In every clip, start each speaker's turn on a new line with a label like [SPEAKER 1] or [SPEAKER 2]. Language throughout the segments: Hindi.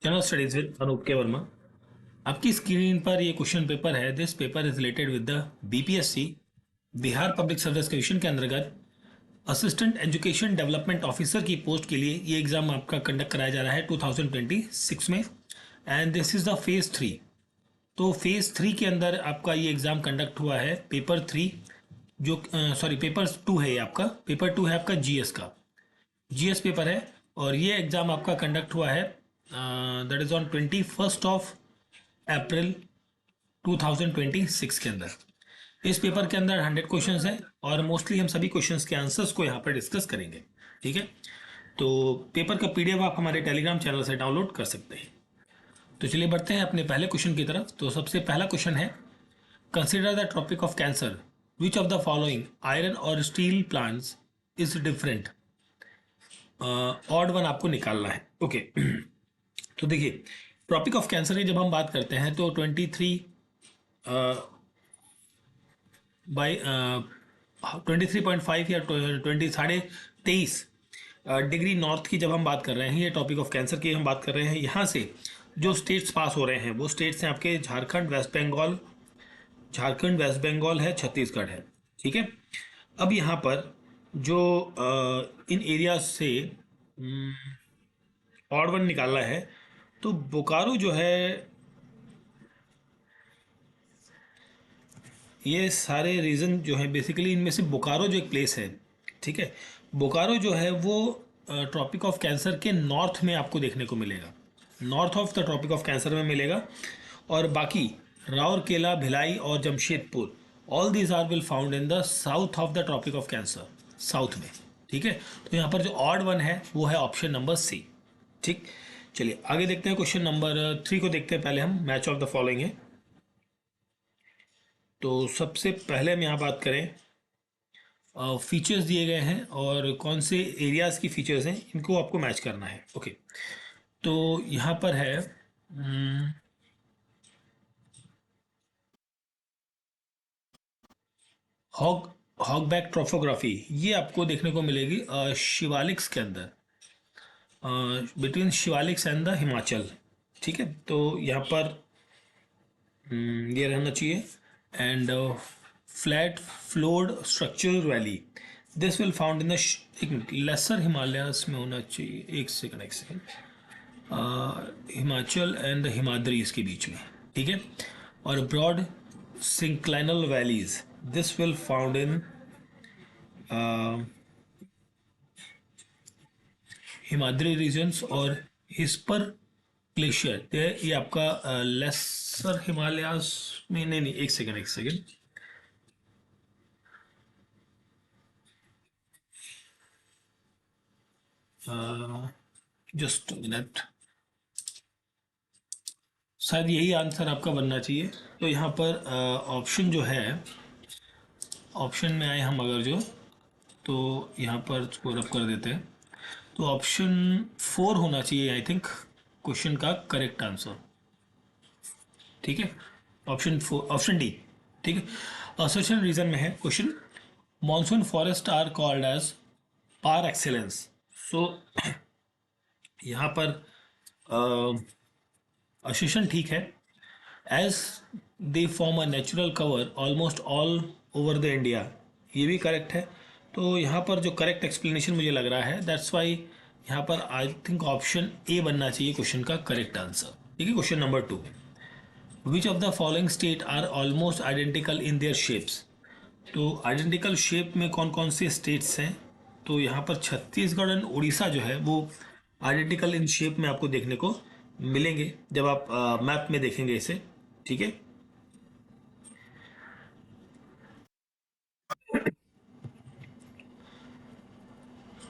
[SPEAKER 1] जनरल स्टडीज विद अनूप के वर्मा। आपकी स्क्रीन पर ये क्वेश्चन पेपर है। This paper is related with the BPSC Bihar public service commission के अंतर्गत असिस्टेंट एजुकेशन डेवलपमेंट ऑफिसर की पोस्ट के लिए ये एग्जाम आपका कंडक्ट कराया जा रहा है 2026 में। And this is the phase 3। तो फेज 3 के अंदर आपका ये एग्जाम कंडक्ट हुआ है। पेपर 3 जो पेपर 2 है, ये आपका पेपर 2 है, आपका जीएस का जीएस पेपर है। और ये एग्ज़ाम आपका कंडक्ट हुआ है दैट इज़ ऑन 21 अप्रैल 2026 के अंदर। इस पेपर के अंदर 100 क्वेश्चंस हैं और मोस्टली हम सभी क्वेश्चंस के आंसर्स को यहाँ पर डिस्कस करेंगे। ठीक है, तो पेपर का पीडीएफ आप हमारे टेलीग्राम चैनल से डाउनलोड कर सकते हैं। तो चलिए बढ़ते हैं अपने पहले क्वेश्चन की तरफ। तो सबसे पहला क्वेश्चन है, consider the topic of cancer, which of the following iron और steel plants is different. Odd one आपको निकालना है। ओके तो देखिए, टॉपिक ऑफ कैंसर की जब हम बात करते हैं तो 23 बाई 23.5 या 23.5 डिग्री नॉर्थ की जब हम बात कर रहे हैं, ये टॉपिक ऑफ कैंसर की हम बात कर रहे हैं। यहाँ से जो स्टेट्स पास हो रहे हैं वो स्टेट्स हैं आपके झारखंड, वेस्ट बंगाल है, छत्तीसगढ़ है। ठीक है, अब यहाँ पर जो इन एरियाज से ऑड वन निकालना है तो बोकारो जो है, ये सारे रीजन जो है बेसिकली इनमें से बोकारो जो एक प्लेस है, ठीक है, बोकारो जो है वो ट्रॉपिक ऑफ कैंसर के नॉर्थ में आपको देखने को मिलेगा, north of the tropic of cancer में मिलेगा। और बाकी राउरकेला, भिलाई और Jamshedpur, all these are will found in the south of the tropic of cancer, south में। ठीक है, तो यहाँ पर जो ऑड वन है वो है ऑप्शन नंबर सी। ठीक, चलिए आगे देखते हैं। क्वेश्चन नंबर 3 को देखते हैं पहले हम। मैच ऑफ द फॉलोइंग है। तो सबसे पहले हम यहाँ बात करें, फीचर्स दिए गए हैं और कौन से एरियाज की फीचर्स हैं इनको आपको मैच करना है। ओके, तो यहाँ पर है हॉगबैक ट्रोफोग्राफी, ये आपको देखने को मिलेगी शिवालिक्स के अंदर, between Shivaliks and the Himachal. ठीक है, तो यहाँ पर ये रहना चाहिए। And flat floored structural valley, this will found in the lesser Himalayas में होना चाहिए। एक second Himachal and the Himadris के बीच में। ठीक है, और broad synclinal valleys, this will found in Himadri regions और हिस्पर ग्लेशियर, ये आपका लेसर हिमालयास में नहीं, एक सेकंड जस्ट मिनट, शायद यही आंसर आपका बनना चाहिए। तो यहाँ पर ऑप्शन जो है, ऑप्शन में आए हम अगर जो, तो यहाँ पर स्कोर अप कर देते हैं। तो ऑप्शन 4 होना चाहिए आई थिंक क्वेश्चन का करेक्ट आंसर। ठीक है, ऑप्शन डी। ठीक है, असर्शन रीजन में है question, monsoon forest are called as par excellence. So यहाँ पर असर्शन ठीक है, as they form a natural cover almost all over the India, ये भी करेक्ट है। तो यहाँ पर जो करेक्ट एक्सप्लेनेशन मुझे लग रहा है, दैट्स वाई यहाँ पर आई थिंक ऑप्शन ए बनना चाहिए क्वेश्चन का करेक्ट आंसर। ठीक है, question number 2, which of the following state are almost identical in their shapes. तो आइडेंटिकल शेप में कौन कौन से स्टेट्स हैं, तो यहाँ पर छत्तीसगढ़ एंड उड़ीसा जो है वो आइडेंटिकल इन शेप में आपको देखने को मिलेंगे जब आप मैप में देखेंगे इसे। ठीक है,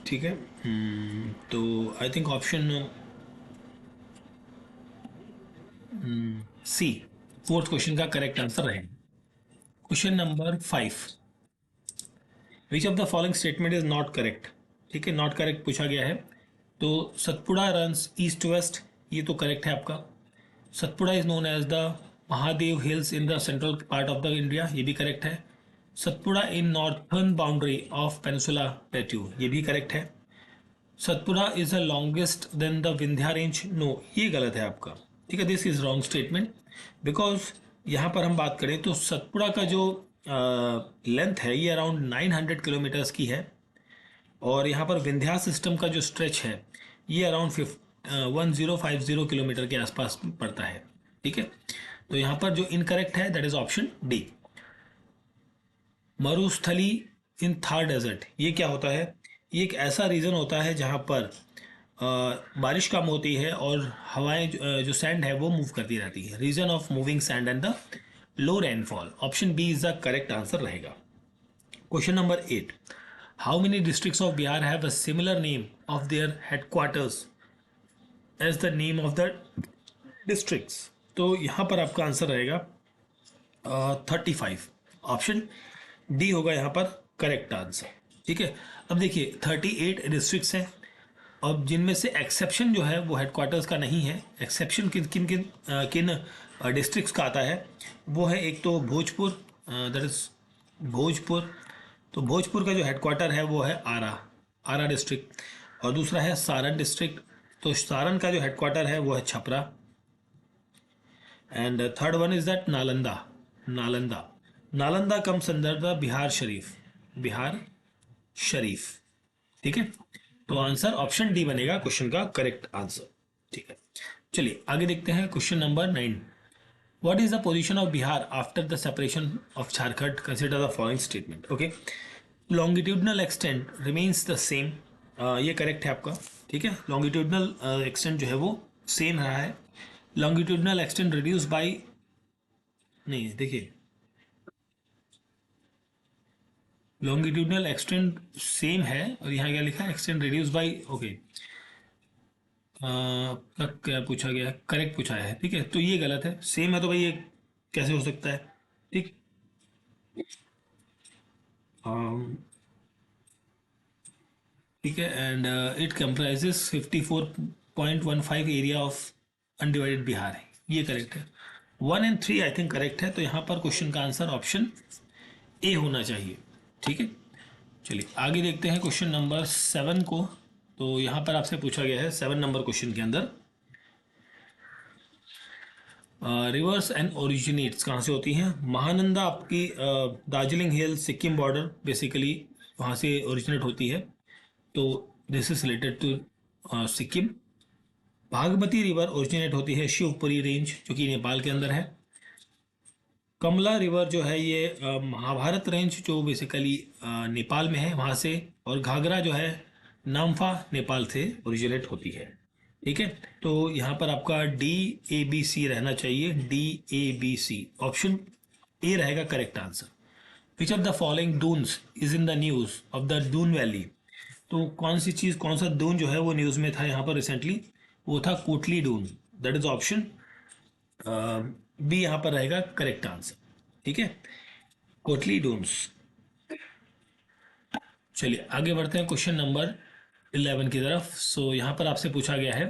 [SPEAKER 1] ठीक है, तो I think option C, fourth question का करेक्ट आंसर रहेगा। Question number 5, which of the following statement is not correct. ठीक है, नॉट करेक्ट पूछा गया है। तो सतपुड़ा रन्स ईस्ट वेस्ट, ये तो करेक्ट है आपका। Satpura is known as the Mahadev hills in the central part of the India, ये भी करेक्ट है। Satpura in northern boundary of peninsula plateau, ये भी करेक्ट है। Satpura is the longest than the Vindhya range, no ये गलत है आपका, ठीक है, this is wrong statement, because यहाँ पर हम बात करें तो सतपुरा का जो लेंथ है ये अराउंड 900 किलोमीटर्स की है, और यहाँ पर विंध्या सिस्टम का जो स्ट्रेच है ये अराउंड 1050 किलोमीटर के आसपास पड़ता है, ठीक है। तो यहाँ पर जो इनकरेक्ट है that is option D. Marusthali in Thar desert, ये क्या होता है, ये एक ऐसा रीजन होता है जहाँ पर बारिश कम होती है और हवाएं जो सैंड है वो मूव करती रहती है, region of moving sand and the low rainfall, option B is the correct answer रहेगा। Question number 8, how many districts of Bihar have a similar name of their headquarters as the name of the districts, तो यहाँ पर आपका आंसर रहेगा 35, ऑप्शन डी होगा यहाँ पर करेक्ट आंसर, ठीक है। अब देखिए 38 डिस्ट्रिक्ट्स हैं, अब जिनमें से एक्सेप्शन जो है वो हेडक्वार्टर्स का नहीं है, एक्सेप्शन किन किन किन किन डिस्ट्रिक्ट्स का आता है, वो है एक तो भोजपुर, दैट इज भोजपुर, तो भोजपुर का जो हेडक्वार्टर है वो है आरा डिस्ट्रिक्ट, और दूसरा है सारण डिस्ट्रिक्ट, तो सारण का जो हेडक्वार्टर है वो है Chhapra, and third one is that Nalanda comes under the Bihar Sharif, ठीक है। तो आंसर ऑप्शन डी बनेगा क्वेश्चन का करेक्ट आंसर, ठीक है। चलिए आगे देखते हैं question number 9, what is the position of Bihar after the separation of Jharkhand, consider the following statement, okay. Longitudinal extent remains the same, ये करेक्ट है आपका, ठीक है, लॉन्गिट्यूडनल एक्सटेंट जो है वो सेम रहा है, लॉन्गिट्यूडनल एक्सटेंट रिड्यूस बाई, नहीं देखिए लॉन्गिट्यूडनल एक्सटेंट सेम है और यहाँ क्या लिखा है एक्सटेंट रिड्यूस बाई, ओके, क्या पूछा गया, करेक्ट पूछा है, ठीक है, तो ये गलत है, सेम है तो भाई ये कैसे हो सकता है, ठीक। ठीक है, and it comprises 54.15 area of undivided Bihar है, ये करेक्ट है, 1 एंड 3 आई थिंक करेक्ट है, तो यहाँ पर क्वेश्चन का आंसर ऑप्शन ए होना चाहिए, ठीक है। चलिए आगे देखते हैं क्वेश्चन नंबर 7 को, तो यहाँ पर आपसे पूछा गया है 7 नंबर क्वेश्चन के अंदर, रिवर्स एंड ओरिजिनेट्स कहाँ से होती हैं, महानंदा आपकी Darjeeling hill Sikkim border basically वहाँ से ओरिजिनेट होती है, तो this is related to Sikkim. Bhagmati river originate होती है शिवपुरी रेंज जो कि नेपाल के अंदर है। कमला रिवर जो है ये महाभारत रेंज जो बेसिकली नेपाल में है वहाँ से, और घाघरा जो है नाम्फा नेपाल से ओरिजिनेट होती है, ठीक है। तो यहाँ पर आपका DABC रहना चाहिए, DABC, ऑप्शन ए रहेगा correct answer. Which of the following Doons is in the news of the Doon valley, तो कौन सी चीज़, कौन सा दून जो है वो न्यूज़ में था यहाँ पर रिसेंटली, वो था Kotli Dun, that is option B यहाँ पर रहेगा करेक्ट आंसर, ठीक है, कोटली डून्स। चलिए आगे बढ़ते हैं क्वेश्चन नंबर 11 की तरफ। सो यहाँ पर आपसे पूछा गया है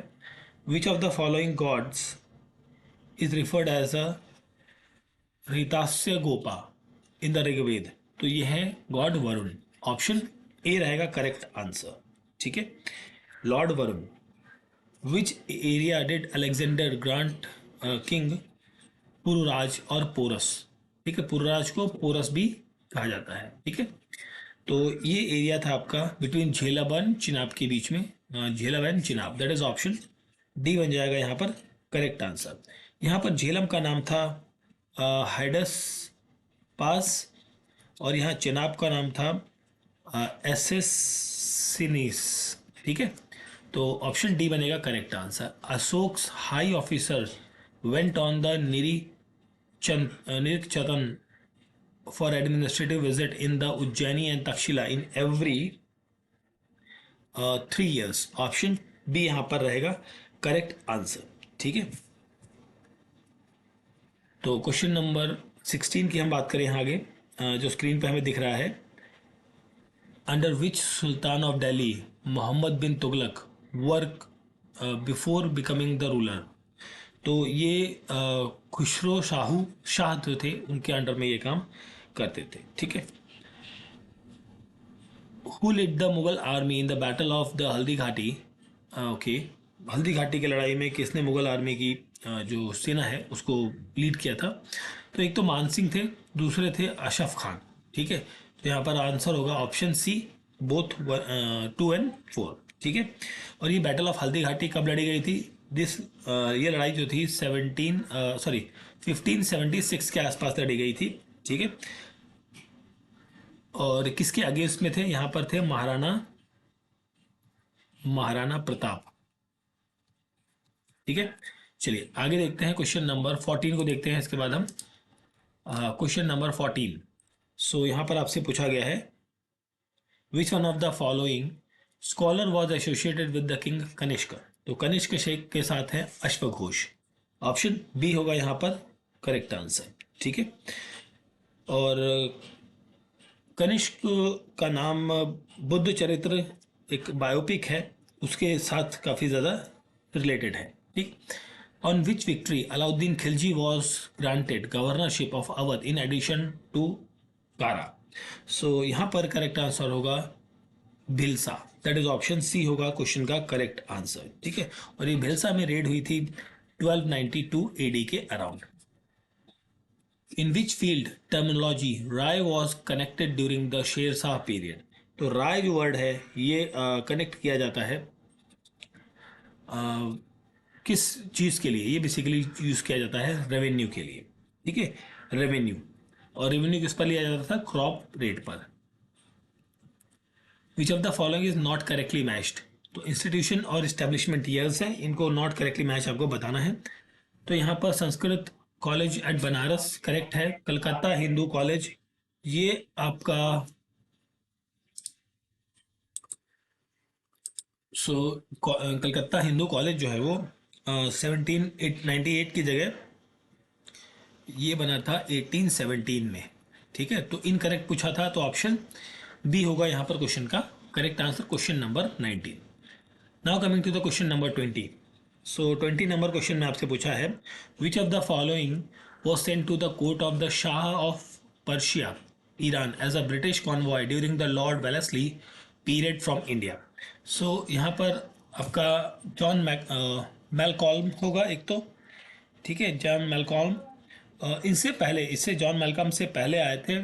[SPEAKER 1] which of the following gods is referred as a Ritasya Gopa in the Rigveda, तो ये है गॉड वरुण, ऑप्शन ए रहेगा करेक्ट आंसर, ठीक है, lord Varun. Which area did Alexander grant king Pururaj और पोरस, ठीक है, पुरुराज को पोरस भी कहा जाता है, ठीक है। तो ये एरिया था आपका बिटवीन झेलम एंड चिनाब के बीच में, Jhelum and Chenab, that is option D बन जाएगा यहाँ पर करेक्ट आंसर। यहाँ पर झेलम का नाम था हाइडस पास, और यहाँ चिनाब का नाम था एसेसिनिस, ठीक है, तो ऑप्शन डी बनेगा correct answer. Ashok's high officer went on the निरीक्षतन for administrative visit in the Ujjaini and Takshila in every 3 years, option B यहां पर रहेगा करेक्ट आंसर, ठीक है। तो क्वेश्चन नंबर 16 की हम बात करें यहाँ आगे, जो स्क्रीन पे हमें दिख रहा है, under which sultan of Delhi Mohammad bin Tughlaq work before becoming the ruler, तो ये खुसरो शाह जो थे उनके अंडर में ये काम करते थे, ठीक है। Who led the Mughal army in the battle of the Haldi Ghati? Okay, Haldi Ghati की लड़ाई में किसने मुगल आर्मी की जो सेना है उसको लीड किया था? तो एक तो मान सिंह थे, दूसरे थे अशरफ खान। ठीक है, तो यहाँ पर आंसर होगा ऑप्शन सी, बोथ 2 and 4। ठीक है, और ये बैटल ऑफ हल्दी घाटी कब लड़ी गई थी? ये लड़ाई जो थी 1576 के आसपास लड़ी गई थी। ठीक है, और किसके अगेंस्ट में थे? यहाँ पर थे महाराणा प्रताप। ठीक है, चलिए आगे देखते हैं, क्वेश्चन नंबर 14 को देखते हैं, इसके बाद हम क्वेश्चन नंबर 14। सो यहाँ पर आपसे पूछा गया है, which one of the following scholar was associated with the king Kanishka? तो कनिष्क शेख के साथ है अश्वघोष। ऑप्शन बी होगा यहाँ पर करेक्ट आंसर। ठीक है, और कनिष्क का नाम बुद्ध चरित्र एक बायोपिक है, उसके साथ काफ़ी ज़्यादा रिलेटेड है। ठीक, on which victory Alauddin Khilji was granted governorship of Awadh in addition to Kara? सो यहाँ पर करेक्ट आंसर होगा Bhilsa, that is option C होगा क्वेश्चन का करेक्ट आंसर। ठीक है, और ये भिलसा में रेड हुई थी 1292 एडी के अराउंड। In which field terminology Rai was connected during the Sher Shah period? तो राय जो वर्ड है ये कनेक्ट किया जाता है किस चीज़ के लिए? ये बेसिकली यूज़ किया जाता है रेवेन्यू के लिए। ठीक है, रेवेन्यू, और रेवेन्यू किस पर लिया जाता था? क्रॉप रेट पर। विच of the following is not correctly matched? तो इंस्टीट्यूशन और इस्टेब्लिशमेंट ईयर्स है, इनको नॉट करेक्टली मैच आपको बताना है। तो यहाँ पर Sanskrit college eight Banaras correct है, कलकत्ता हिंदू कॉलेज ये आपका कलकत्ता हिंदू कॉलेज जो है वो 1798 की जगह ये बना था 1817 में। ठीक है, तो इनकरेक्ट पूछा था, तो ऑप्शन बी होगा यहाँ पर क्वेश्चन का correct answer, question number 19। Now coming to the question number 20। So 20 number question में आपसे पूछा है, which of the following was sent to the court of the shah of Persia Iran as a British convoy during the lord Wellesley period from India? So यहाँ पर आपका जॉन मैलकॉल्म होगा एक तो। ठीक है, जॉन मैलकॉल्म। इनसे पहले, इससे जॉन मैलकॉल्म से पहले आए थे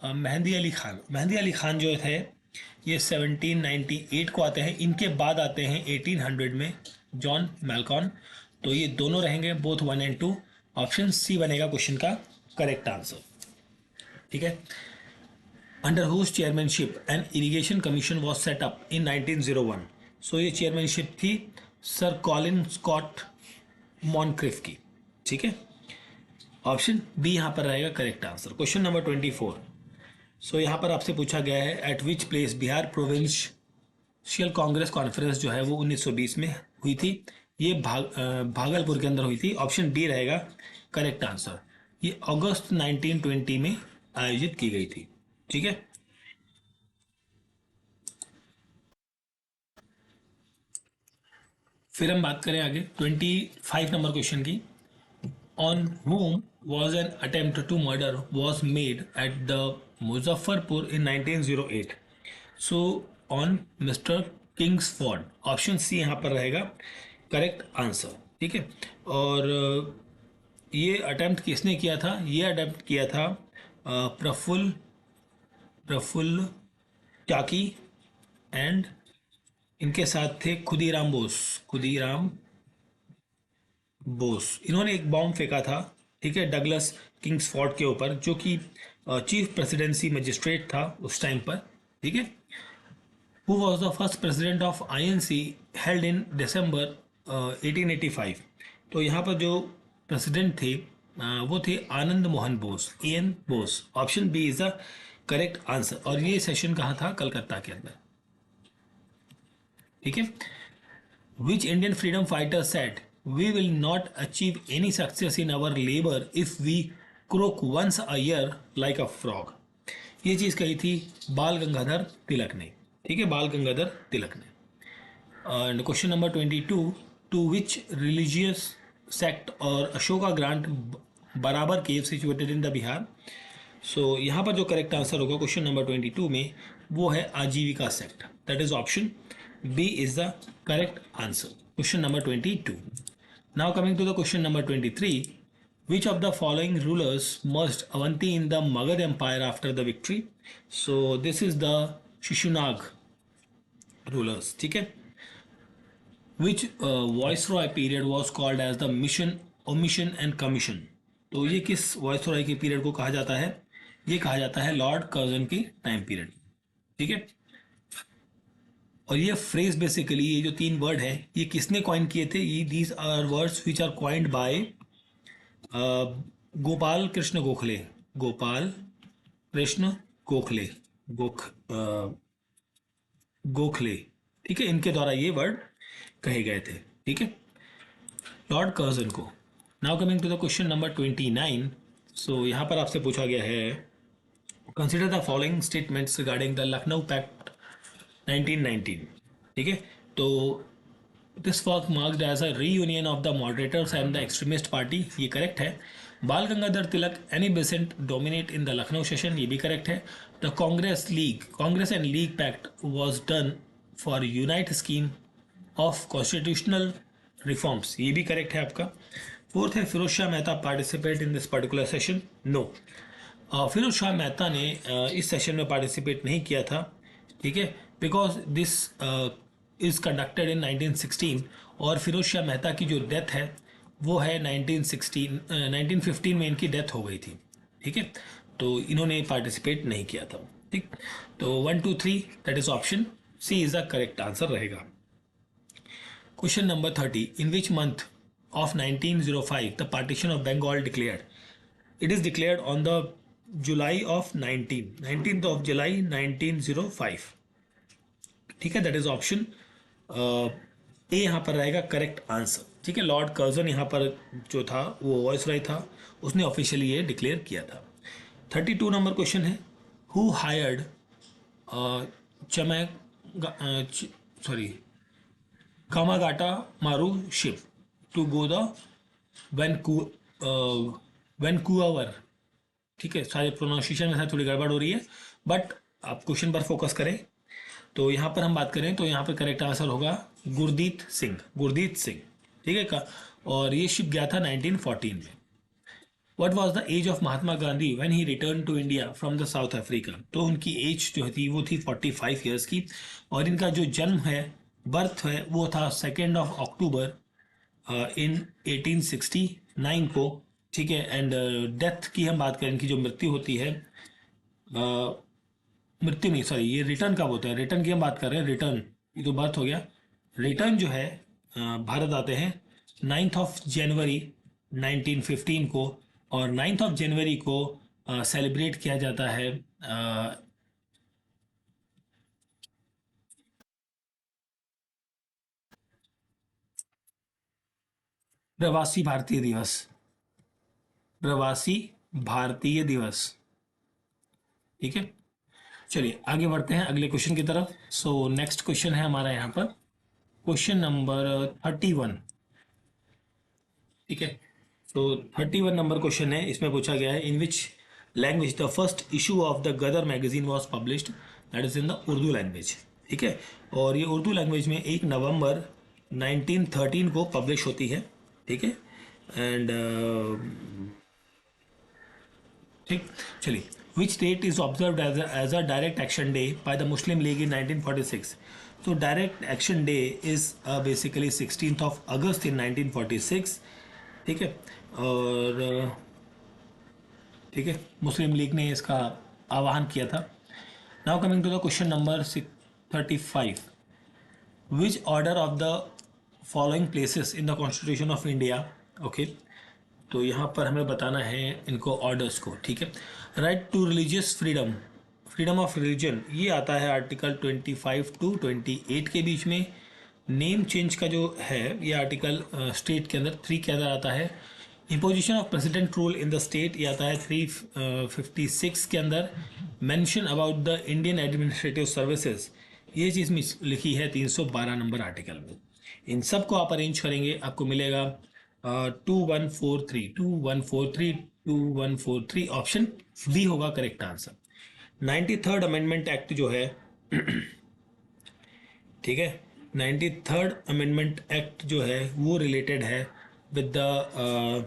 [SPEAKER 1] मेहंदी अली खान। मेहंदी अली खान जो थे ये 1798 को आते हैं, इनके बाद आते हैं 1800 में जॉन मैलकॉल्म। तो ये दोनों रहेंगे बोथ 1 and 2। ऑप्शन सी बनेगा क्वेश्चन का करेक्ट आंसर। ठीक है, under whose chairmanship an irrigation commission was set up in 1901? So ये चेयरमैनशिप थी सर कॉलिन स्कॉट मॉनक्रिफ की। ठीक है, ऑप्शन बी यहाँ पर रहेगा करेक्ट आंसर। Question number 24। सो यहाँ पर आपसे पूछा गया है, eight which place Bihar provincial Congress conference जो है वो 1920 में हुई थी? ये भागलपुर के अंदर हुई थी। ऑप्शन बी रहेगा करेक्ट आंसर। ये अगस्त 1920 में आयोजित की गई थी। ठीक है, फिर हम बात करें आगे 25 नंबर क्वेश्चन की। On whom was an attempt to murder was made at the Muzaffarpur in 1908? So on Mr. Kingsford। Option C यहाँ पर रहेगा करेक्ट आंसर। ठीक है, और ये अटेम्प्ट किसने किया था? ये अटेम्प्ट किया था प्रफुल्ल टाकी एंड इनके साथ थे खुदीराम बोस। इन्होंने एक बॉम्ब फेंका था, ठीक है, डगलस किंग्सफोर्ड के ऊपर, जो कि चीफ प्रेसिडेंसी मजिस्ट्रेट था उस टाइम पर। ठीक है, who was the first president of INC held in December 1885? तो यहाँ पर जो प्रेसिडेंट थे वो थे Anand Mohan Bose, N Bose. Option B is the correct answer, और ये सेशन कहाँ था? कलकत्ता के अंदर। ठीक है, which Indian freedom fighter said we will not achieve any success in our labor if we croak once a year like a frog? ये चीज़ कही थी बाल गंगाधर तिलक ने। ठीक है, बाल गंगाधर तिलक ने। And question number 22, to which religious sect और Ashoka grant Barabar cave situated in the Bihar? So यहाँ पर जो करेक्ट आंसर होगा क्वेश्चन नंबर 22 में वो है Ajivika sect. That is option B is the correct answer. Question number 22. Now coming to the question number 23. Which of the following rulers merged Avanti in the Magadh Empire after the victory? So this is the Shishunag rulers. ठीक है. Which viceroy period was called as the mission, omission and commission? तो ये किस वायसरॉय के पीरियड को कहा जाता है? ये कहा जाता है लॉर्ड कर्जन के टाइम पीरियड. ठीक है. और ये फ्रेज बेसिकली, ये जो 3 वर्ड है, ये किसने कॉइन किए थे? ये these are words which are coined by Gopal Krishna Gokhale. Gopal Krishna Gokhale. Gokhale. ठीक है. इनके द्वारा ये वर्ड कहे गए थे. ठीक है, लॉर्ड कर्जन को. Now coming to the question number 29. So यहाँ पर आपसे पूछा गया है consider the following statements regarding the Lucknow pact 1919. ठीक है. तो this was marked as a reunion of the moderators and the extremist party. ये करेक्ट है. Bal Gangadhar Tilak Annie Besant dominate in the Lucknow session. ये भी करेक्ट है. The Congress and league pact was done for unite scheme of constitutional reforms. ये भी करेक्ट है आपका. 4th है Firoz Shah Mehta participate in this particular session. No, Firoz Shah Mehta ने इस सेशन में पार्टिसिपेट नहीं किया था. ठीक है, because this is conducted in 1916 और फिरोज शाह मेहता की जो डेथ है वो है 1915 में इनकी डेथ हो गई थी. ठीक है, तो इन्होंने पार्टिसिपेट नहीं किया था. ठीक, तो 1 2 3 that is option C is the correct answer रहेगा. Question number 30. In which month of 1905 the partition of Bengal declared? It is declared on the July of 19th of July 1905. ठीक है, that is option ए यहाँ पर रहेगा करेक्ट आंसर. ठीक है, लॉर्ड कर्जन यहाँ पर जो था वो वायसरॉय था, उसने ऑफिशियली ये डिक्लेयर किया था. 32 नंबर क्वेश्चन है who hired Komagata Maru ship to go the Vancouver. ठीक है, सारे प्रोनाउंसिएशन में थोड़ी गड़बड़ हो रही है, बट आप क्वेश्चन पर फोकस करें. तो यहाँ पर हम बात करें तो यहाँ पर करेक्ट आंसर होगा गुरदीत सिंह. ठीक है का. और ये शिप गया था 1914 में. What was the age of Mahatma Gandhi when he return to India from the South Africa? तो उनकी एज जो थी वो थी 45 ईयर्स की. और इनका जो जन्म है, बर्थ है, वो था 2 अक्टूबर इन 1869 को. ठीक है, एंड डेथ की हम बात करें, इनकी जो मृत्यु होती है, मृत्यु नहीं सॉरी, ये रिटर्न कब होता है? रिटर्न की हम बात कर रहे हैं. रिटर्न, ये तो बर्थ हो गया. रिटर्न जो है भारत आते हैं 9 जनवरी 1915 को. और 9 जनवरी को सेलिब्रेट किया जाता है प्रवासी भारतीय दिवस. ठीक है, चलिए आगे बढ़ते हैं अगले क्वेश्चन की तरफ. सो नेक्स्ट क्वेश्चन है हमारा यहाँ पर क्वेश्चन नंबर 31. ठीक है, तो 31 नंबर क्वेश्चन है. इसमें पूछा गया है in which language the first issue of the Gadar magazine was published? That is in the Urdu language. ठीक है, और ये उर्दू लैंग्वेज में 1 नवंबर 1913 को पब्लिश होती है. ठीक है, एंड ठीक, चलिए. Which date is observe as a direct action day by the Muslim league in 1946? तो direct action day is basically 16 August in 1946. ठीक है, और ठीक है, मुस्लिम लीग ने इसका आह्वान किया था. Now coming to the question number 35. Which order of the following places in the constitution of India? Okay, तो यहाँ पर हमें बताना है इनको ऑर्डर्स को. ठीक है, right to religious freedom of religion, ये आता है आर्टिकल 25 to 28 के बीच में. नेम चेंज का जो है ये आर्टिकल स्टेट के अंदर 3 के अंदर आता है. Imposition of president rule in the state, ये आता है 356 के अंदर. Mention about the Indian administrative services, ये चीज़ लिखी है 312 नंबर आर्टिकल में. इन सब को आप अरेंज करेंगे, आपको मिलेगा 2143 ऑप्शन बी होगा correct answer. 93rd amendment act जो है ठीक है, 93rd अमेंडमेंट एक्ट जो है वो रिलेटेड है with the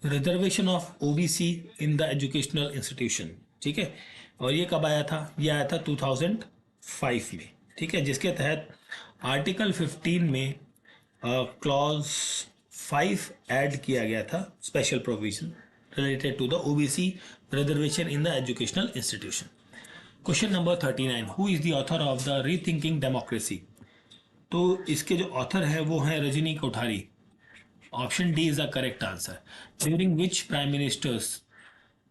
[SPEAKER 1] reservation of OBC in the educational institution. ठीक है, और ये कब आया था? ये आया था 2005 में। ठीक है, जिसके तहत आर्टिकल 15 में क्लॉज 5 ऐड किया गया था, special provision related to the OBC reservation in the educational institution. Question number 39, who is the author of the rethinking democracy? तो इसके जो ऑथर है वो है Rajni Kothari. Option D is the correct answer. During which prime ministers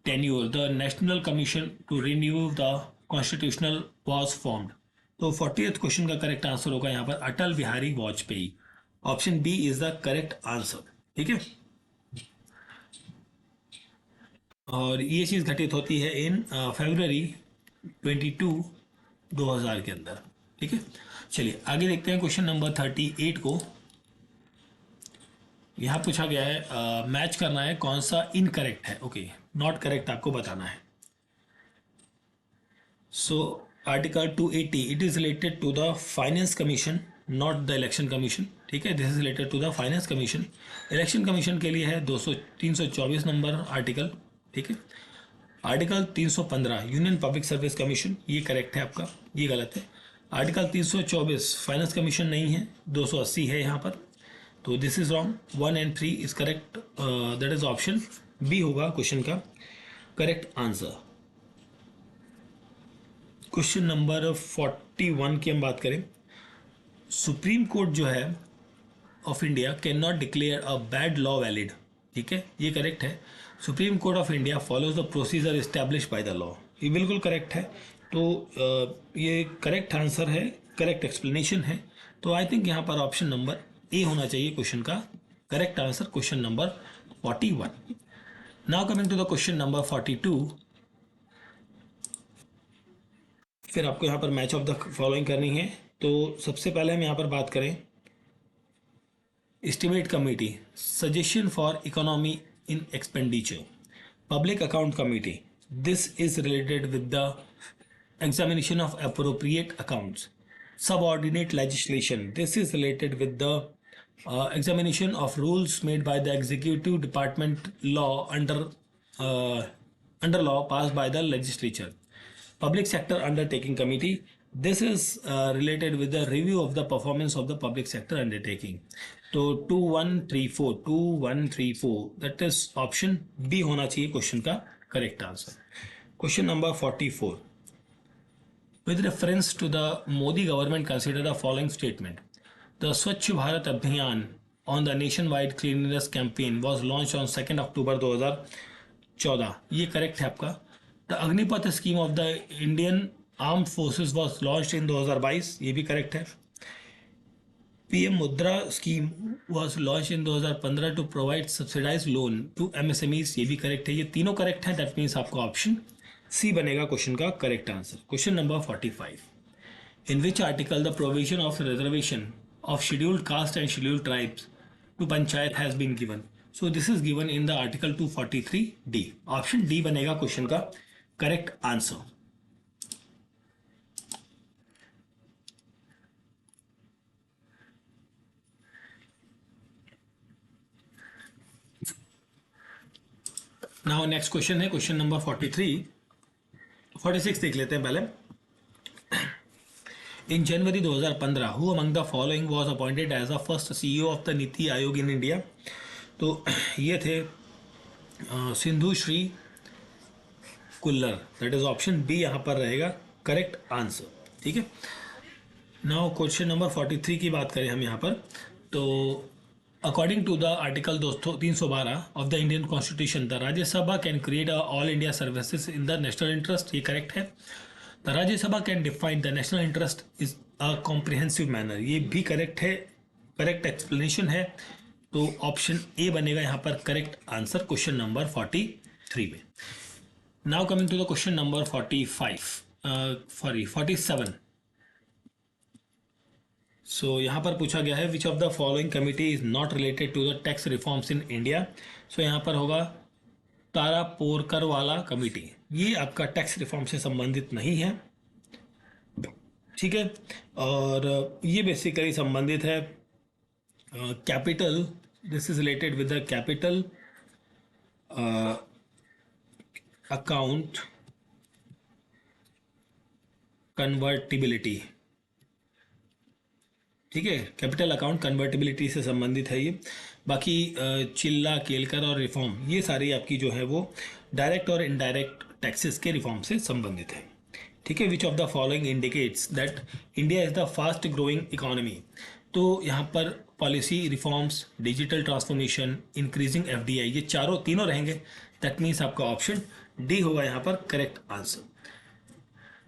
[SPEAKER 1] tenure the National Commission to Renew the Constitutional was formed? तो 40th क्वेश्चन का करेक्ट आंसर होगा यहाँ पर Atal Bihari Vajpayee. Option B is the correct answer. ठीक है, और ये चीज घटित होती है इन फरवरी 22 2000 के अंदर। ठीक है, चलिए आगे देखते हैं क्वेश्चन नंबर 38 को। यहाँ पूछा गया है मैच करना है कौन सा इनकरेक्ट है। ओके, नॉट करेक्ट आपको बताना है। So article 280 it is related to the finance commission, not the election commission. ठीक है, this is related to the finance commission. Election commission के लिए है 324 नंबर आर्टिकल। ठीक है, आर्टिकल 315 यूनियन पब्लिक सर्विस कमीशन, ये करेक्ट है आपका, ये गलत है। आर्टिकल 324 फाइनेंस कमीशन नहीं है, 280 है यहाँ पर, तो दिस इज रॉन्ग। 1 and 3 इज correct, that is option B होगा क्वेश्चन का करेक्ट आंसर। क्वेश्चन नंबर 41 की हम बात करें। सुप्रीम कोर्ट जो है of India can not declare a bad law valid. ठीक है, ये करेक्ट है। Supreme court of India follows the procedure establish by the law, ये बिल्कुल करेक्ट है। तो ये करेक्ट आंसर है, करेक्ट एक्सप्लेनेशन है। तो आई थिंक यहाँ पर ऑप्शन नंबर ए होना चाहिए क्वेश्चन का correct answer, question number 41। Now coming to the question number 42। फिर आपको यहाँ पर मैच ऑफ द फॉलोइंग करनी है। तो सबसे पहले हम यहाँ पर बात करें estimate committee, suggestion for economy in expenditure, public account committee, this is related with the examination of appropriate accounts, subordinate legislation, this is related with the examination of rules made by the executive department law under law passed by the legislature, public sector undertaking committee, this is related with the review of the performance of the public sector undertaking। तो 2134 that is option बी होना चाहिए क्वेश्चन का correct answer. Question number 44, with reference to the Modi government consider the following statement: the Swachh Bharat Abhiyan on the nationwide cleanliness campaign was launched on 2nd October 2014, ये करेक्ट है आपका। The Agnipath scheme of the Indian armed forces was launched in 2022, ये भी करेक्ट है। PM Mudra scheme was launch in 2015 to provide subsidize loan to MSMEs, ये भी करेक्ट है। ये तीनों करेक्ट है, दैट मीन्स आपका ऑप्शन सी बनेगा क्वेश्चन का correct answer. Question number 45, in which article the provision of reservation of scheduled caste and scheduled tribes to panchayat has been given? So this is given in the article 243 D, option D बनेगा क्वेश्चन का correct answer. Now next question है क्वेश्चन नंबर 46 देख लेते हैं पहले। In January 2015 who among the following was appointed as the first CEO of the NITI Aayog in India? तो ये थे Sindhu Shree Khullar, that is option B यहाँ पर रहेगा करेक्ट आंसर। ठीक है, नाउ क्वेश्चन नंबर 43 की बात करें हम यहाँ पर। तो according to the article 312 of the Indian constitution the Rajya Sabha can create all India services in the national interest, ये करेक्ट है। The Rajya Sabha can define the national interest is a comprehensive manner, ये भी करेक्ट है, करेक्ट एक्सप्लेनेशन है। तो ऑप्शन ए बनेगा यहाँ पर करेक्ट आंसर क्वेश्चन नंबर 43 में। Now coming to the question number 47। So यहाँ पर पूछा गया है which of the following committee is not related to the tax reforms in India. So यहाँ पर होगा तारापोरकर वाला कमिटी, ये आपका टैक्स रिफॉर्म से संबंधित नहीं है, ठीक है। और ये बेसिकली संबंधित है capital, this is related with the capital account convertibility, ठीक है, कैपिटल अकाउंट कन्वर्टिबिलिटी से संबंधित है ये। बाकी चिल्ला, केलकर और रिफॉर्म ये सारी आपकी जो है वो डायरेक्ट और इनडायरेक्ट टैक्सेस के रिफॉर्म से संबंधित है, ठीक है। Which of the following indicates that India is the fast growing economy. तो यहाँ पर policy reforms, digital transformation, increasing FDI, ये तीनों रहेंगे। दैट मीन्स आपका ऑप्शन डी होगा यहाँ पर correct answer.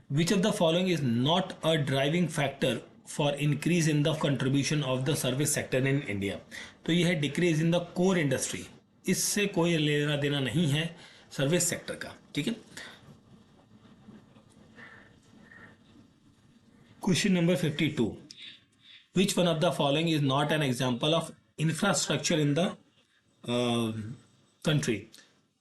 [SPEAKER 1] Which of the following is not a driving factor for increase in the contribution of the service sector in India? तो यह है decrease in the core industry, इससे कोई लेना देना नहीं है सर्विस सेक्टर का, ठीक है। Question number 52, which one of the following is not an example of infrastructure in the country.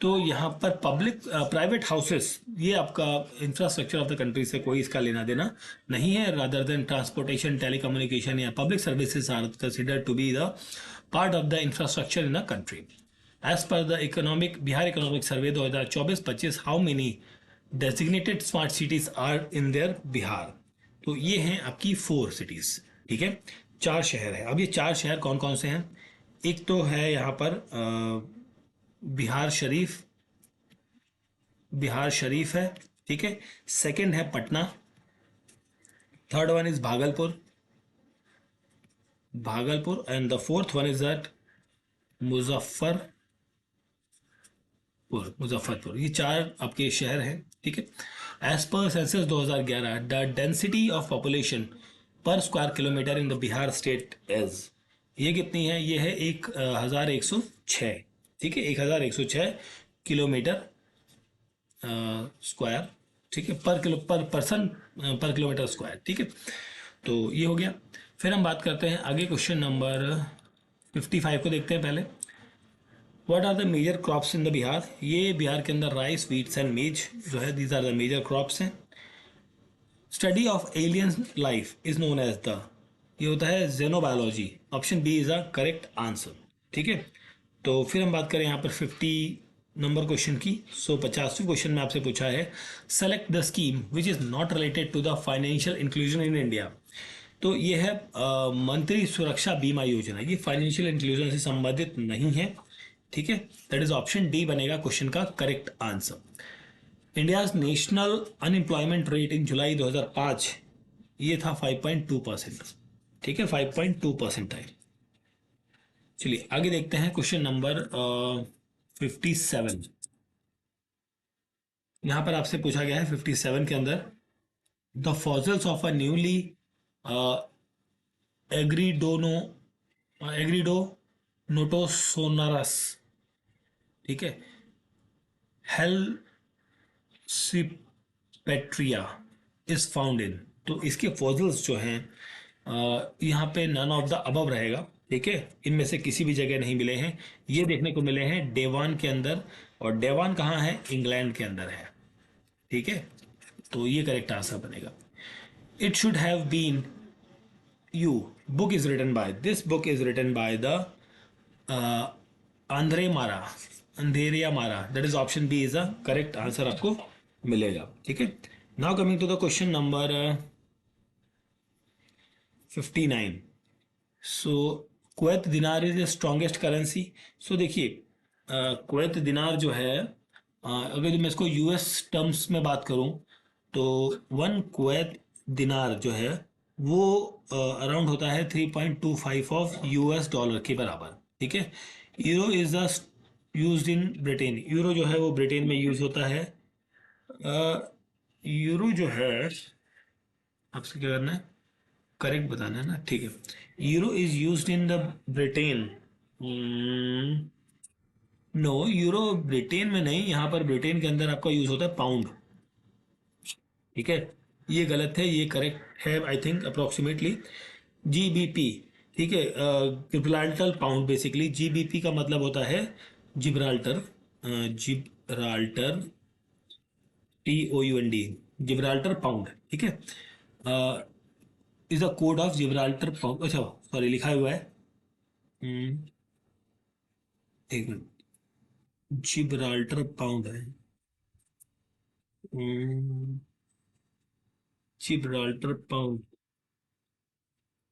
[SPEAKER 1] तो यहाँ पर पब्लिक प्राइवेट हाउसेस ये आपका इंफ्रास्ट्रक्चर ऑफ द कंट्री से कोई इसका लेना देना नहीं है। रादर देन ट्रांसपोर्टेशन, टेलीकम्युनिकेशन या public services are considered to be the part of the infrastructure in the country. As per the Bihar economic survey 2024-25, how many designated smart cities are in there Bihar. तो ये हैं आपकी 4 सिटीज, ठीक है, 4 शहर है। अब ये 4 शहर कौन कौन से हैं? एक तो है यहाँ पर बिहार शरीफ है, ठीक है। सेकंड है Patna, third one is Bhagalpur and the fourth one is that Muzaffarpur. ये 4 आपके शहर हैं, ठीक है। As per census 2011, the density of population per square kilometre in the Bihar state is, ये कितनी है? ये है 1106, ठीक है, 1106 किलोमीटर स्क्वायर, ठीक है, पर पर्सन पर किलोमीटर स्क्वायर, ठीक है। तो ये हो गया। फिर हम बात करते हैं आगे, क्वेश्चन नंबर 55 को देखते हैं पहले। What are the major crops in the Bihar. ये बिहार के अंदर राइस, व्हीट्स एंड मेज जो है, these are the major crops हैं। Study of alien life is known as the, ये होता है xenobiology. Option B is the correct answer, ठीक है। तो फिर हम बात करें यहाँ पर 50 नंबर क्वेश्चन की। 50वें क्वेश्चन में आपसे पूछा है select the scheme which is not related to the financial inclusion in India. तो ये है मंत्री सुरक्षा बीमा योजना, ये फाइनेंशियल इंक्लूजन से संबंधित नहीं है, ठीक है। दैट इज ऑप्शन डी बनेगा क्वेश्चन का correct answer. India's national unemployment rate in July 2005 ये था 5.2%, ठीक है, 5.2% है। चलिए आगे देखते हैं क्वेश्चन नंबर 57। यहां पर आपसे पूछा गया है 57 के अंदर the fossils of a newly एग्रीडोनोटोसोनरस, ठीक है, हेलसिपेट्रिया इज फाउंड इन। तो इसके फॉसिल्स जो हैं यहाँ पे नन ऑफ द अबव रहेगा, ठीक है, इनमें से किसी भी जगह नहीं मिले हैं। ये देखने को मिले हैं डेवान के अंदर, और डेवान कहाँ है? इंग्लैंड के अंदर है, ठीक है। तो ये करेक्ट आंसर बनेगा। It should have been you book is written by, this book is written by the अंधेरिया मारा, that is option B is a correct answer आपको मिलेगा, ठीक है। Now coming to the question number 59। So Kuwait dinar is the strongest currency. So देखिए कुवैत दिनार जो है अगर मैं इसको यूएस टर्म्स में बात करूं तो 1 कुवैत दिनार जो है वो अराउंड होता है 3.25 ऑफ यूएस डॉलर के बराबर, ठीक है। Euro is the used in Britain, euro जो है वो ब्रिटेन में यूज होता है। यूरो जो है आपसे क्या करना है? करेक्ट बताना है ना, ठीक है। Euro is used in the Britain, no, euro Britain में नहीं, यहां पर ब्रिटेन के अंदर आपका यूज होता है पाउंड, ठीक है। ये गलत है, ये करेक्ट है आई थिंक अप्रोक्सीमेटली। जीबीपी, ठीक है, गिब्राल्टर पाउंड बेसिकली। जीबीपी का मतलब होता है Gibraltar, Gibraltar, TOUND, Gibraltar pound, ठीक है। Is the code of Gibraltar pound, अच्छा सॉरी लिखा हुआ है, हम्म, एक मिनट, जिब्राल्टर पाउंड है, जिब्राल्टर पाउंड,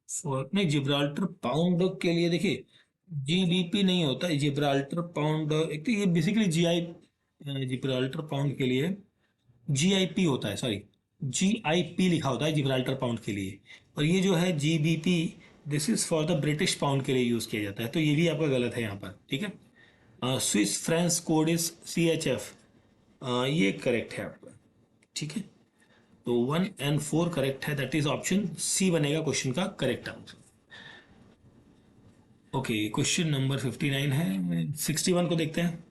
[SPEAKER 1] फॉर नहीं, जिब्राल्टर पाउंड के लिए देखिए, GBP नहीं होता है जिब्राल्टर पाउंड, एक तो ये बेसिकली जिब्राल्टर पाउंड के लिए GIP होता है, सॉरी, GIP लिखा होता है जिब्राल्टर पाउंड के लिए। और ये जो है GBP, this is for the British pound के लिए यूज किया जाता है, तो ये भी आपका गलत है यहाँ पर, ठीक है। Swiss French code is CHF, ये करेक्ट है आपका, ठीक है। तो 1 और 4 करेक्ट है, दैट इज ऑप्शन C बनेगा क्वेश्चन का correct answer. Okay, question number 59 है, 61 को देखते हैं।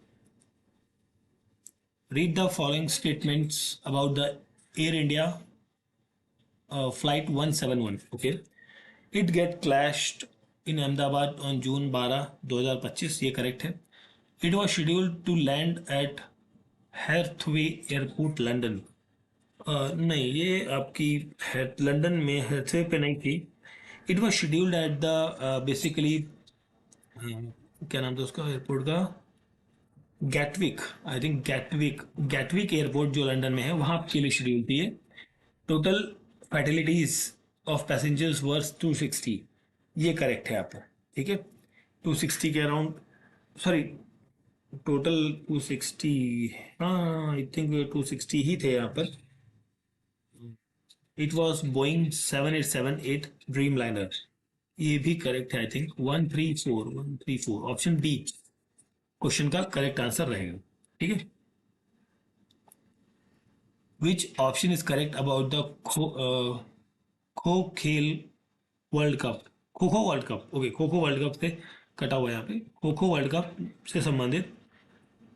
[SPEAKER 1] Read the following statements about the Air India flight 171, okay. It get clashed in Ahmedabad on June 12, 2025, ये करेक्ट है। It was scheduled to land at Heathrow airport London, नहीं ये आपकी है लंदन में हैथवे पे नहीं थी। It was scheduled at the basically, क्या नाम था उसका एयरपोर्ट का, Gatwick, I think Gatwick, Gatwick airport जो लंदन में है वहाँ के लिए शेड्यूल थी ये। टोटल फैटिलिटीज ऑफ पैसेंजर्स वर्स 260, ये करेक्ट है आपका, ठीक है। 260 के अराउंड, सॉरी, टोटल 260, हाँ आई थिंक 260 ही थे यहाँ पर। It was Boeing 7878 Dreamliner, ये भी करेक्ट है, I think 134 option B question का करेक्ट आंसर रहेगा, ठीक है। Which option is correct about the Kho खेल world cup, kho kho world cup, okay, kho kho world cup से कटा हुआ है यहाँ पे, खो खो वर्ल्ड कप से संबंधित।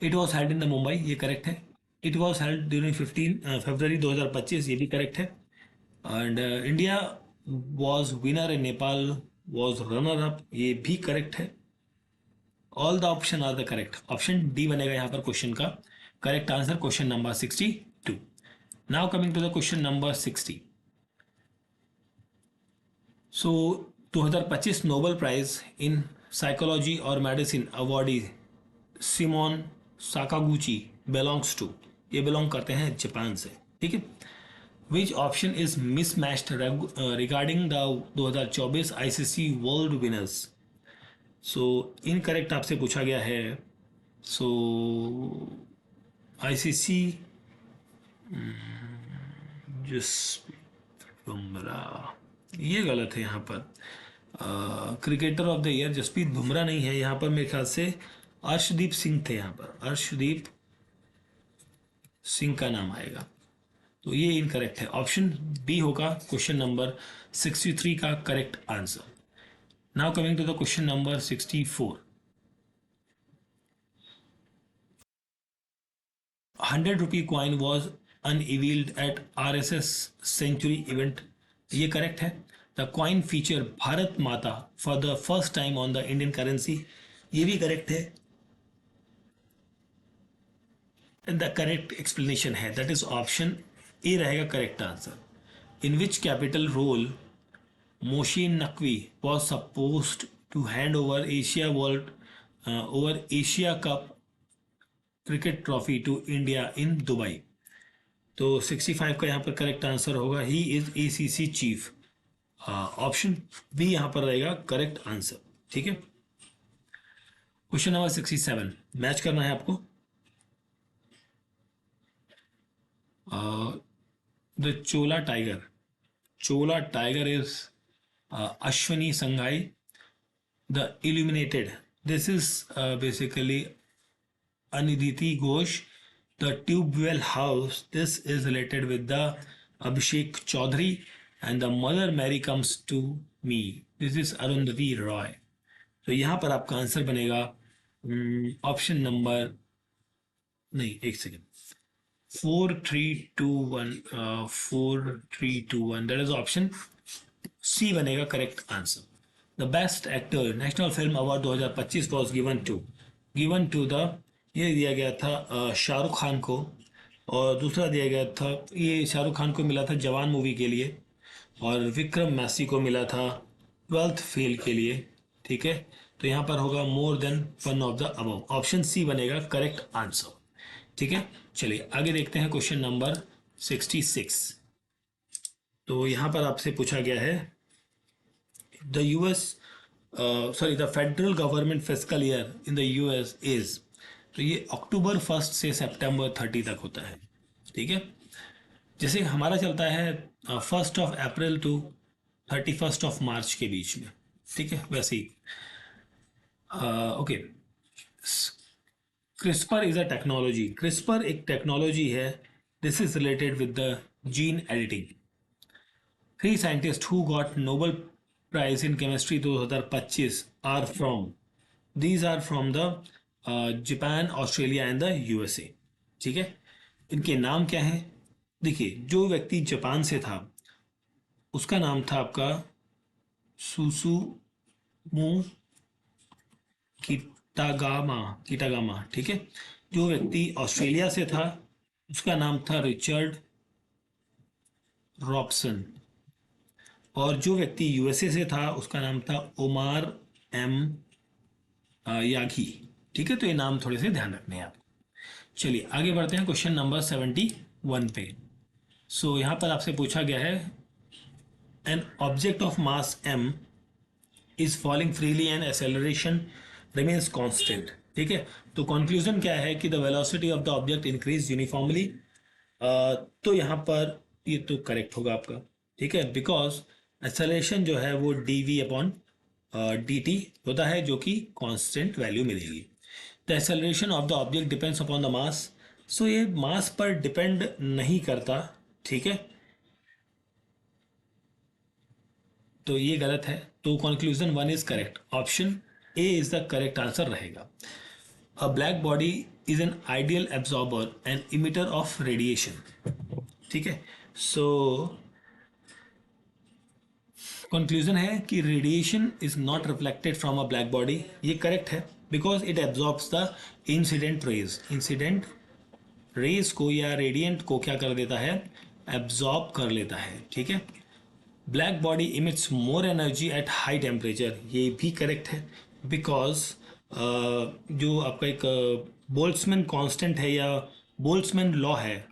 [SPEAKER 1] It was held in the Mumbai, ये करेक्ट है। It was held during 15 February 2025, ये भी करेक्ट है। And India was winner and Nepal was runner up, ये भी करेक्ट है। All the option are the correct, option D बनेगा यहाँ पर क्वेश्चन का correct answer, question number 62। Now coming to the question number 60। So 2025 Nobel prize in psychology और medicine awardee Simone Sakaguchi belongs to, ये बिलोंग करते हैं जापान से, ठीक है। Which option is mismatched regarding the 2024 ICC world winners, so incorrect आपसे पूछा गया है। सो ICC, जिस बुमराह, ये गलत है यहाँ पर। Cricketer of the year Jasprit Bumrah नहीं है यहाँ पर, मेरे ख्याल से अर्शदीप सिंह थे यहाँ पर, अर्शदीप सिंह का नाम आएगा, तो ये इनकरेक्ट है, ऑप्शन बी होगा क्वेश्चन नंबर 63 का correct answer. Now coming to the question number 64। 100 rupee coin was unveiled at RSS century event, ये करेक्ट है। The coin feature Bharat Mata for the first time on the Indian currency, ये भी करेक्ट है। द करेक्ट एक्सप्लेनेशन है, दैट इज ऑप्शन ए रहेगा correct answer. In which capital role Mohsin Naqvi was supposed to hand over Asia world over Asia cup cricket trophy to India in Dubai, तो 65 का यहाँ पर करेक्ट आंसर होगा, he is ACC chief, option B यहाँ पर रहेगा करेक्ट आंसर, ठीक है। क्वेश्चन नंबर 67, मैच करना है आपको। The Chola tiger is Ashwani Shanghai, the illuminated, this is basically Aniditi Ghosh. The Tubewell House, this is related with the Abhishek Chaudhary, and the Mother Mary Comes to Me, this is Arundhati Roy। तो यहाँ पर आपका आंसर बनेगा ऑप्शन नंबर, नहीं एक second, 4321, 4321, that is option C बनेगा correct answer. The best actor national film award 2025 was given to the, ये दिया गया था शाहरुख खान को. और दूसरा दिया गया था, ये शाहरुख खान को मिला था जवान मूवी के लिए, और विक्रम मैसी को मिला था ट्वेल्थ फेल के लिए. ठीक है, तो यहाँ पर होगा more than one of the above. Option C बनेगा करेक्ट आंसर. ठीक है, चलिए आगे देखते हैं क्वेश्चन नंबर 66. तो यहाँ पर आपसे पूछा गया है the US sorry the federal government fiscal year in the US is. तो ये अक्टूबर 1 से सितंबर 30 तक होता है. ठीक है, जैसे हमारा चलता है 1 अप्रैल टू 31 मार्च के बीच में. ठीक है, वैसे ही okay. CRISPR is a technology. CRISPR एक टेक्नोलॉजी है. This is related with the gene editing. 3 scientist who got Nobel prize in chemistry 2025 are from. These are from the Japan, Australia and the USA. ठीक है, इनके नाम क्या हैं? देखिए, जो व्यक्ति जापान से था उसका नाम था आपका सुसुमु किटागामा. ठीक है, जो व्यक्ति ऑस्ट्रेलिया से था उसका नाम था रिचर्ड रॉबसन. और जो व्यक्ति यूएसए से था उसका नाम था ओमार एम यागी. ठीक है, तो ये नाम थोड़े से ध्यान रखने हैं आपको. चलिए आगे बढ़ते हैं क्वेश्चन नंबर 71 पे. सो यहाँ पर आपसे पूछा गया है an object of mass m is falling freely and acceleration remains constant. ठीक है, तो कंक्लूजन क्या है कि the velocity of the object increase uniformly. तो यहाँ पर ये तो करेक्ट होगा आपका. ठीक है, बिकॉज एक्सेलरेशन जो है वो dv अपॉन dt होता है, जो कि कांस्टेंट वैल्यू मिलेगी. The acceleration of the object depends upon the mass. So ये मास पर डिपेंड नहीं करता. ठीक है, तो ये गलत है. तो conclusion 1 is correct. Option A is the correct answer रहेगा. A black body is an ideal absorber and emitter of radiation. ठीक है, सो कंक्लूजन है कि radiation is not reflected from a black body. ये करेक्ट है because it absorbs the incident rays. Incident rays को या रेडिएंट को क्या कर देता है? एब्जॉर्ब कर लेता है. ठीक है, black body emits more energy at high temperature. ये भी करेक्ट है बिकॉज जो आपका एक बोल्ट्जमैन कांस्टेंट है या बोल्ट्जमैन लॉ है,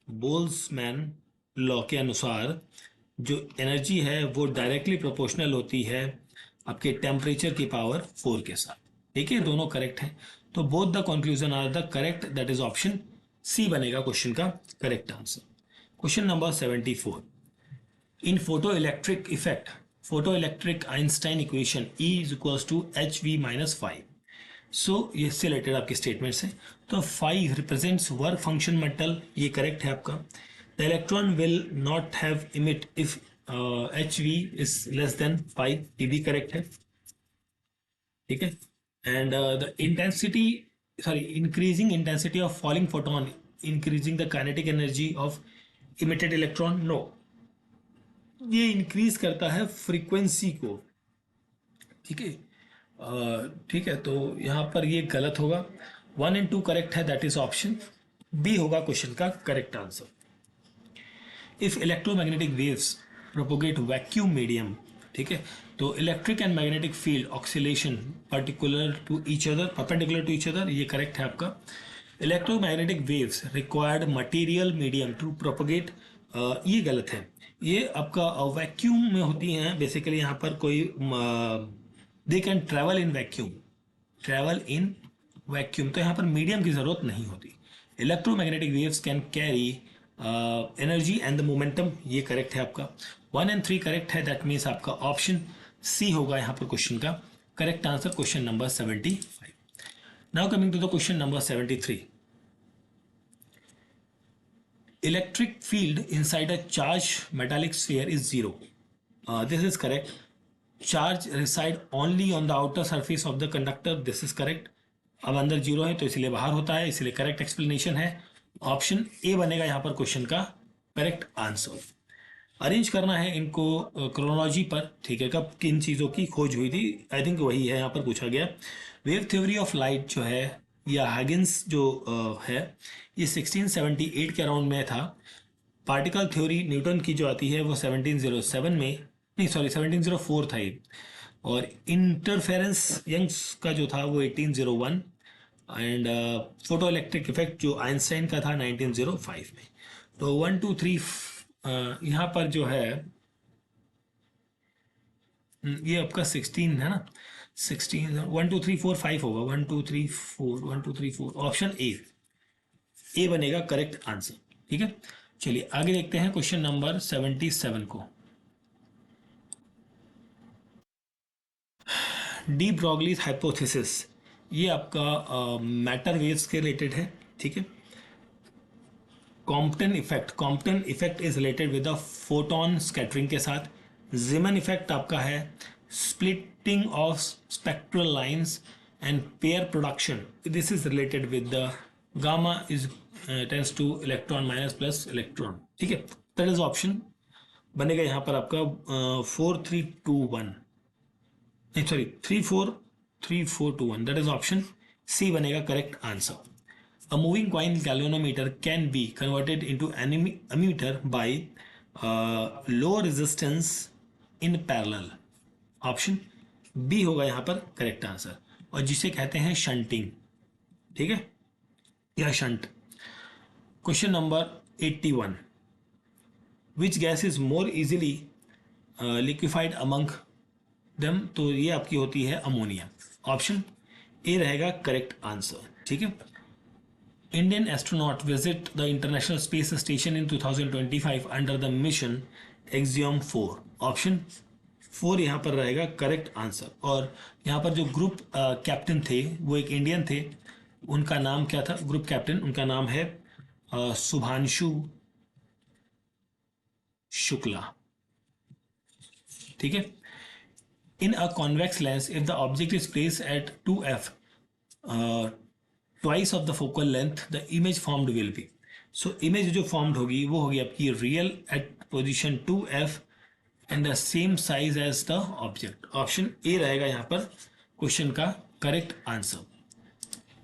[SPEAKER 1] बोल्ट्जमैन लॉ के अनुसार जो एनर्जी है वो डायरेक्टली प्रोपोर्शनल होती है आपके टेम्परेचर की पावर 4 के साथ. ठीक है, दोनों करेक्ट हैं. तो both the conclusion are the correct. That is option C बनेगा क्वेश्चन का correct answer. Question number 74. In photo electric effect, photo electric Einstein equation E is equals to HV-5. So ये इससे रिलेटेड आपके स्टेटमेंट्स हैं. तो 5 रिप्रेजेंट्स वर्क फंक्शन मेटल. ये करेक्ट है आपका. The electron will not have emit if HV is less than 5. ये भी करेक्ट है. ठीक है, and the intensity increasing intensity of falling photon increasing the kinetic energy of emitted electron. No, ये इंक्रीज करता है फ्रीक्वेंसी को. ठीक है, ठीक है, तो यहाँ पर ये गलत होगा. 1 and 2 करेक्ट है. दैट इज ऑप्शन बी होगा क्वेश्चन का correct answer. If electromagnetic waves propagate vacuum medium. ठीक है, तो electric and magnetic field oscillation perpendicular to each other. ये करेक्ट है आपका. Electromagnetic waves required material medium to propagate. ये गलत है. ये आपका वैक्यूम में होती हैं बेसिकली. यहाँ पर कोई they can travel in vacuum, तो यहाँ पर मीडियम की जरूरत नहीं होती. Electromagnetic waves can carry energy and the momentum. ये करेक्ट है आपका. 1 and 3 करेक्ट है. दैट मीन्स आपका ऑप्शन सी होगा यहाँ पर क्वेश्चन का correct answer. Question number 75. Now coming to the question number 73. Electric field inside a charged metallic sphere is 0. This is correct. Charge reside only on the outer surface of the conductor. This is correct. अब अंदर 0 है तो इसलिए बाहर होता है, इसलिए करेक्ट एक्सप्लेनेशन है. ऑप्शन ए बनेगा यहाँ पर क्वेश्चन का करेक्ट आंसर. अरेंज करना है इनको क्रोनोलॉजी पर, ठीक है, कब किन चीज़ों की खोज हुई थी। आई थिंक वही है यहाँ पर पूछा गया। वेव थ्योरी ऑफ लाइट जो है, या हैगिन्स जो है, ये 1678 के अराउंड में था। पार्टिकल थ्योरी न्यूटन की जो आती है वो 1707 में, नहीं सॉरी 1704 था ये। और इंटरफेरेंस यंग्स का जो था वो 1801। एंड फोटो इलेक्ट्रिक इफेक्ट जो आइंस्टाइन का था 1905 में। तो 1 2 3 यहाँ पर जो है ये आपका 16 है ना, 16 1 2 3 4 5 होगा, 1 2 3 4 ऑप्शन ए बनेगा करेक्ट आंसर। ठीक है, चलिए आगे देखते हैं क्वेश्चन नंबर 77 को। डी ब्रॉगलीज हाइपोथेसिस, ये आपका मैटर वेव्स के रिलेटेड है। ठीक है, Compton effect is related with the photon scattering के साथ। जिमन इफेक्ट आपका है splitting of spectral lines and pair production, this is related with the gamma is tense two electron minus plus electron. ठीक है, दैट इज ऑप्शन बनेगा यहाँ पर आपका 4 3 2 1, नहीं sorry 3 4 3 4 2 1, that is option C बनेगा correct answer. A moving coin galvanometer can be converted into an ammeter by low resistance in parallel. Option B होगा यहाँ पर करेक्ट आंसर, और जिसे कहते हैं शंटिंग। ठीक है, या shunt. Question number 81, which gas is more easily liquefied among दम, तो ये आपकी होती है अमोनिया। ऑप्शन ए रहेगा करेक्ट आंसर। ठीक है, Indian astronaut visit the International Space Station in 2025 under the mission Axiom 4, option 4 यहाँ पर रहेगा करेक्ट आंसर। और यहाँ पर जो ग्रुप कैप्टन थे वो एक इंडियन थे, उनका नाम क्या था, ग्रुप कैप्टन उनका नाम है शुभांशु शुक्ला। ठीक है, in a convex lens if the object is place at 2f twice of the focal length the image formed will be, so image जो फॉर्म्ड होगी वो होगी आपकी real at position 2f and the same size as the object. Option A रहेगा यहाँ पर क्वेश्चन का correct answer.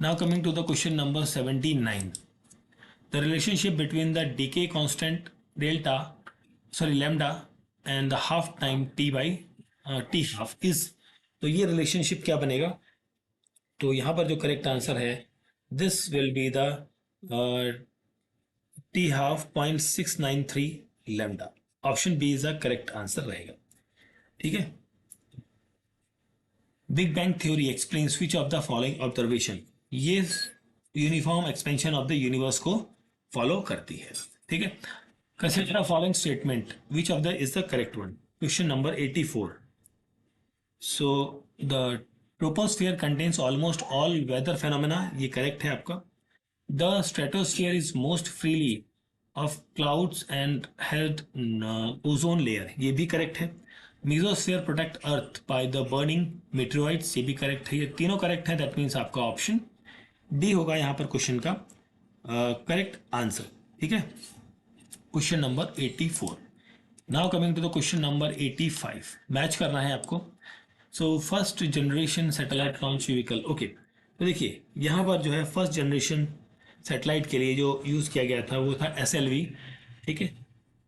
[SPEAKER 1] Now coming to the question number 79, the relationship between the decay constant delta sorry lambda and the half time T by T half is, तो ये रिलेशनशिप क्या बनेगा, तो यहाँ पर जो करेक्ट आंसर है this will be the T half 0.693 lambda. Option B is the correct answer रहेगा। ठीक है, big bang theory explains which of the following observation, ये uniform expansion of the universe को फॉलो करती है। ठीक है, consider the following statement which of the is the correct one. Question number 84, so the troposphere contains almost all weather phenomena, ये करेक्ट है आपका। The stratosphere is most freely of clouds and health ozone layer, ये भी करेक्ट है। Mesosphere protect earth by the burning meteoroids, ये भी करेक्ट है। ये तीनों करेक्ट है, दैट मीन्स आपका ऑप्शन डी होगा यहाँ पर क्वेश्चन का करेक्ट आंसर। ठीक है, question number 84। Now coming to the question number 85, match करना है आपको। So first generation satellite launch vehicle, okay, तो देखिए यहाँ पर जो है फर्स्ट जनरेशन सैटेलाइट के लिए जो यूज़ किया गया था वो था SLV। ठीक है,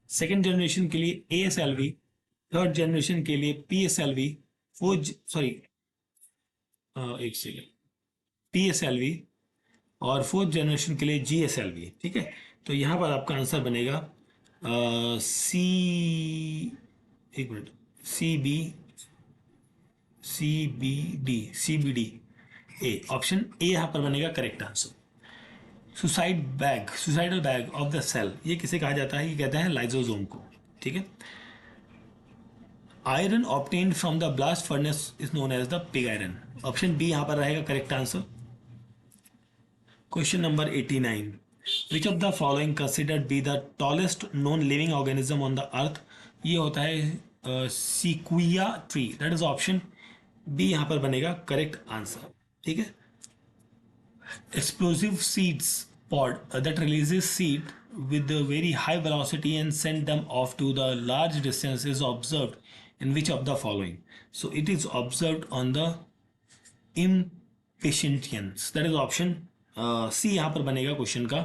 [SPEAKER 1] सेकेंड जनरेशन के लिए ASLV, थर्ड जनरेशन के लिए PSLV, फोर्थ सॉरी एक सेकेंड PSLV, और फोर्थ जनरेशन के लिए GSLV। ठीक है, तो यहाँ पर आपका आंसर बनेगा सी, एक मिनट, CBD ए, ऑप्शन ए यहाँ पर बनेगा correct answer. Suicidal bag of the cell, ये किसे कहा जाता है, ये कहते हैं लाइजोसोम को। ठीक है, iron obtained from the blast furnace is known as the pig iron, option B यहाँ पर रहेगा correct answer. Question number 89, which of the following considered be the tallest non living organism on the earth, ये होता है sequoia tree, that is option B यहाँ पर बनेगा करेक्ट आंसर। ठीक है, explosive seeds pod that releases seed with a very high velocity and send them off to the large distance is observed in which of the following? So it is observed on the impatience. That is option C यहाँ पर बनेगा क्वेश्चन का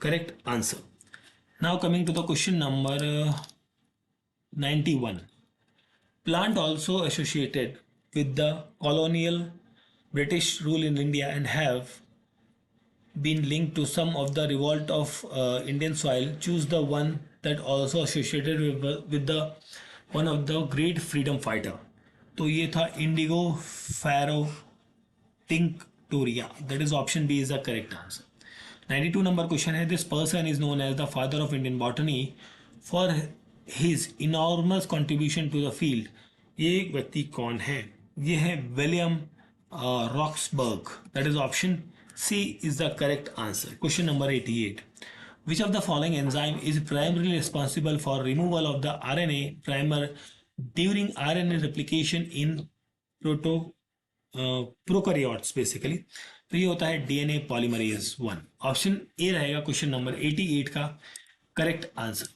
[SPEAKER 1] correct answer. Now coming to the question number 91. Plant also associated with the colonial British rule in India and have been linked to some of the revolt of Indian soil. Choose the one that also associated with the one of the great freedom fighter. तो ये था Indigo pharaoh tinctoria. That is option B is the correct answer. 92 number question है. This person is known as the father of Indian botany for his enormous contribution to the field. ये एक व्यक्ति कौन है? ये है William Roxburgh. That is option C is the correct answer. Question number 88. Which of the following enzyme is primarily responsible for removal of the RNA primer during RNA replication in prokaryotes basically? तो ये होता है DNA polymerase 1. ऑप्शन ए रहेगा क्वेश्चन नंबर 88 का correct answer.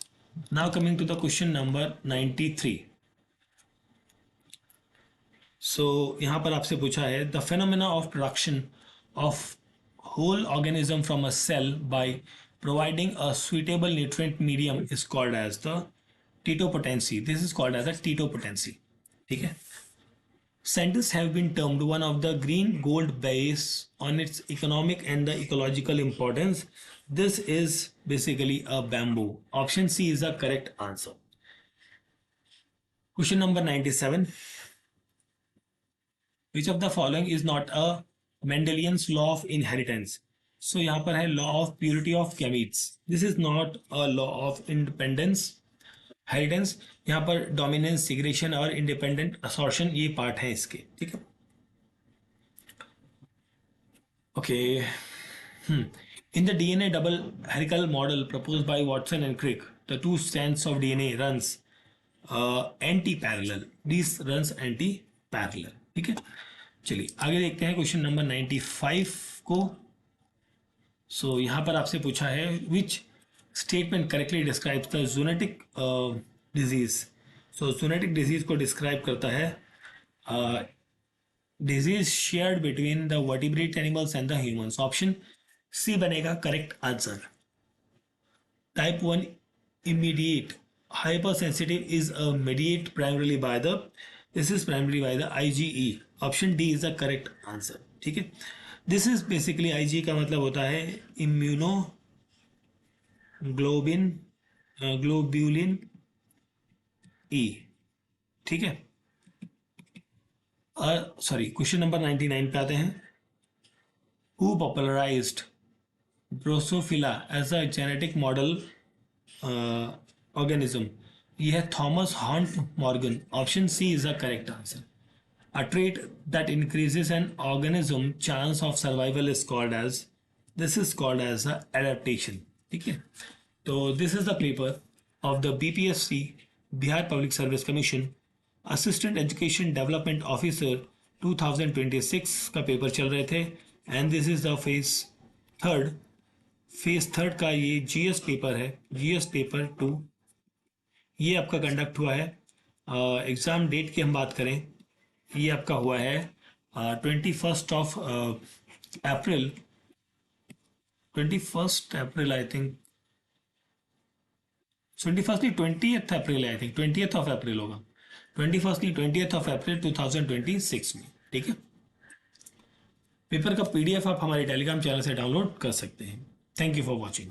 [SPEAKER 1] Now coming to the question number 93. So यहाँ पर आपसे पूछा है the phenomena of production of whole organism from a cell by providing a suitable nutrient medium is called as the titopotency. This is called as a titopotency. ठीक है. Scientists have been termed one of the green gold based on its economic and the ecological importance. This is basically a bamboo. Option C is the correct answer. Question number 97. Which of the following is not a Mendelian's law of inheritance? So यहाँ पर है law of purity of gametes. This is not a law of independence inheritance. यहाँ पर dominance, segregation और independent assortion ये पार्ट है इसके. ठीक है. Okay. In the DNA double helical model proposed by Watson and Crick, the two strands of DNA runs anti-parallel. These runs anti-parallel. ठीक है. चलिए आगे देखते हैं क्वेश्चन नंबर 95 को. सो यहाँ पर आपसे पूछा है which statement correctly describes the zoonotic disease. So zoonotic disease को डिस्क्राइब करता है disease shared between the vertebrate animals and the humans. Option C बनेगा correct answer. Type 1 immediate hypersensitive is a mediated primarily by the IgE. Option D is the correct answer. ठीक है. दिस इज बेसिकली IgE का मतलब होता है ग्लोब्यूलिन E. ठीक है. सॉरी क्वेश्चन नंबर 99 पे आते हैं. Who popularized drosophila as a genetic model organism? ये है Thomas Hunt Morgan. Option C is the correct answer. A trait that increases an organism chance of survival is called as adaptation. ठीक है. तो this is the paper of the BPSC Bihar Public Service Commission Assistant Education Development Officer 2026 का पेपर चल रहे थे. and this is the phase third का ये GS पेपर है. GS पेपर 2 ये आपका कंडक्ट हुआ है. एग्जाम डेट की हम बात करें ये आपका हुआ है 21st April. 21st April I think 21st नहीं 20th April I think 20th of April होगा. 21st नहीं 20th ऑफ अप्रैल 2026 में. ठीक है. पेपर का PDF आप हमारे टेलीग्राम चैनल से डाउनलोड कर सकते हैं. Thank you for watching.